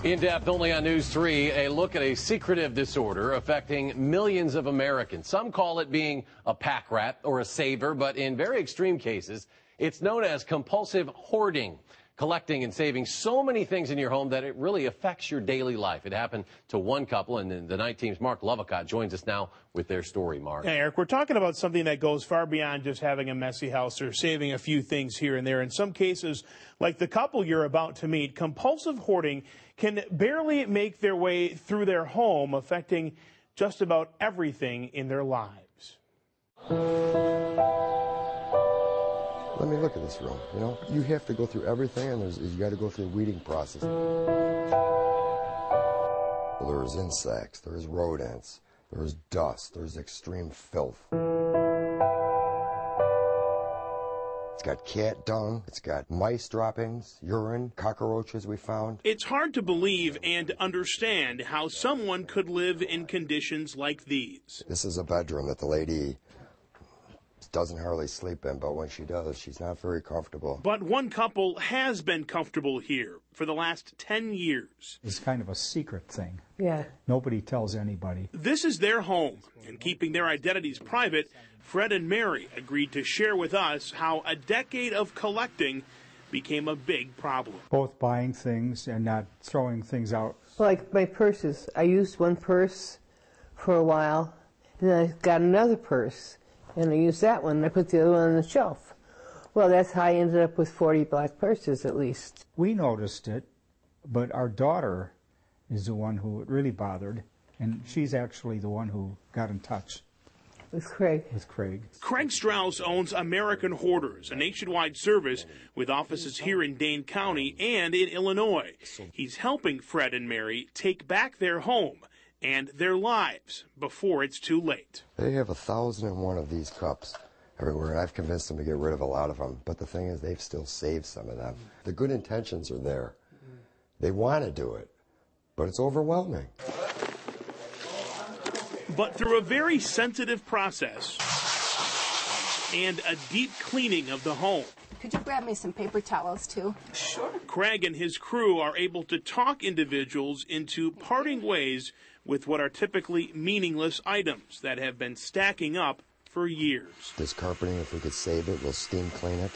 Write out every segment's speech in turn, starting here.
In depth only on News 3, a look at a secretive disorder affecting millions of Americans. Some call it being a packrat or a saver, but in very extreme cases, it's known as compulsive hoarding. Collecting and saving so many things in your home that it really affects your daily life. It happened to one couple, and the night team's Marc Lovicott joins us now with their story. Marc. Hey, Eric, we're talking about something that goes far beyond just having a messy house or saving a few things here and there. In some cases, like the couple you're about to meet, compulsive hoarding can barely make their way through their home, affecting just about everything in their lives. Let me look at this room, you know? You have to go through everything, and you got to go through the weeding process. There's insects, there's rodents, there's dust, there's extreme filth. It's got cat dung, it's got mice droppings, urine, cockroaches we found. It's hard to believe and understand how someone could live in conditions like these. This is a bedroom that the lady doesn't hardly sleep in, but when she does, she's not very comfortable. But one couple has been comfortable here for the last 10 years. It's kind of a secret thing. Yeah. Nobody tells anybody. This is their home, and keeping their identities private, Fred and Mary agreed to share with us how a decade of collecting became a big problem. Both buying things and not throwing things out. Like my purses. I used one purse for a while, and then I got another purse. And I used that one, and I put the other one on the shelf. Well, that's how I ended up with 40 black purses, at least. We noticed it, but our daughter is the one who it really bothered, and she's actually the one who got in touch. With Craig. Craig Strauss owns American Hoarders, a nationwide service with offices here in Dane County and in Illinois. He's helping Fred and Mary take back their home and their lives before it's too late. They have 1,001 of these cups everywhere, and I've convinced them to get rid of a lot of them. But the thing is, they've still saved some of them. The good intentions are there. They want to do it, but it's overwhelming. But through a very sensitive process and a deep cleaning of the home, could you grab me some paper towels, too? Sure. Craig and his crew are able to talk individuals into parting ways with what are typically meaningless items that have been stacking up for years. This carpeting, if we could save it, we'll steam clean it.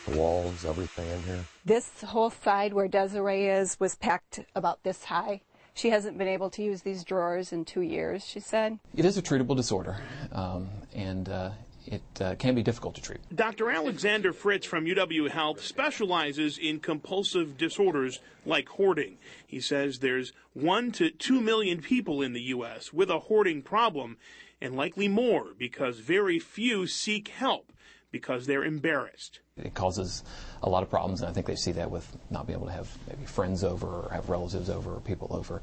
The walls, everything in here. This whole side where Desiree is was packed about this high. She hasn't been able to use these drawers in 2 years, she said. It is a treatable disorder, and it can be difficult to treat. Dr. Alexander Fritz from UW Health specializes in compulsive disorders like hoarding. He says there's 1 to 2 million people in the U.S. with a hoarding problem, and likely more because very few seek help because they're embarrassed. It causes a lot of problems, and I think they see that with not being able to have maybe friends over or have relatives over or people over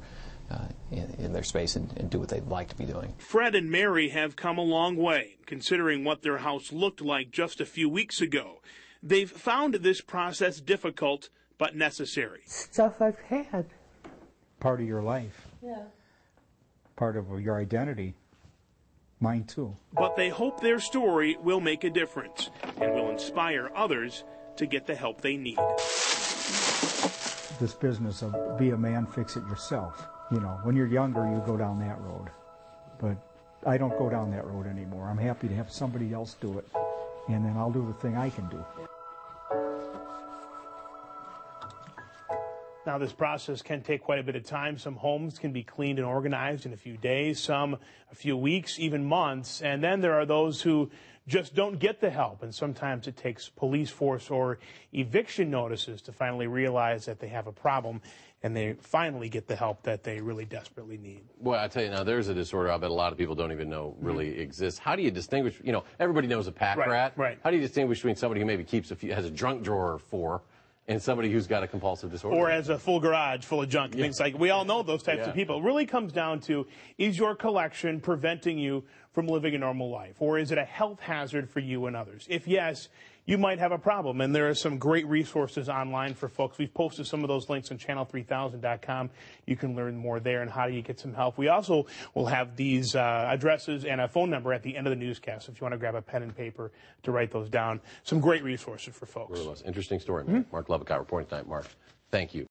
in their space and do what they'd like to be doing. Fred and Mary have come a long way, considering what their house looked like just a few weeks ago. They've found this process difficult but necessary. Stuff I've had. Part of your life. Yeah. Part of your identity. Mine too. But they hope their story will make a difference and will inspire others to get the help they need. This business of be a man, fix it yourself. You know, when you're younger, you go down that road. But I don't go down that road anymore. I'm happy to have somebody else do it, and then I'll do the thing I can do. Now, this process can take quite a bit of time. Some homes can be cleaned and organized in a few days, some a few weeks, even months. And then there are those who just don't get the help. And sometimes it takes police force or eviction notices to finally realize that they have a problem and they finally get the help that they really desperately need. Well, I tell you now, there's a disorder I bet a lot of people don't even know really exists. How do you distinguish, you know, everybody knows a packrat. Right. How do you distinguish between somebody who maybe keeps has a junk drawer for and somebody who's got a compulsive disorder? Or has a full garage full of junk. Things like, we all know those types of people. It really comes down to, is your collection preventing you from living a normal life? Or is it a health hazard for you and others? If yes, you might have a problem. And there are some great resources online for folks. We've posted some of those links on channel3000.com. You can learn more there and how do you get some help. We also will have these addresses and a phone number at the end of the newscast if you want to grab a pen and paper to write those down. Some great resources for folks. Interesting story. Marc Lovicott reporting tonight. Marc, thank you.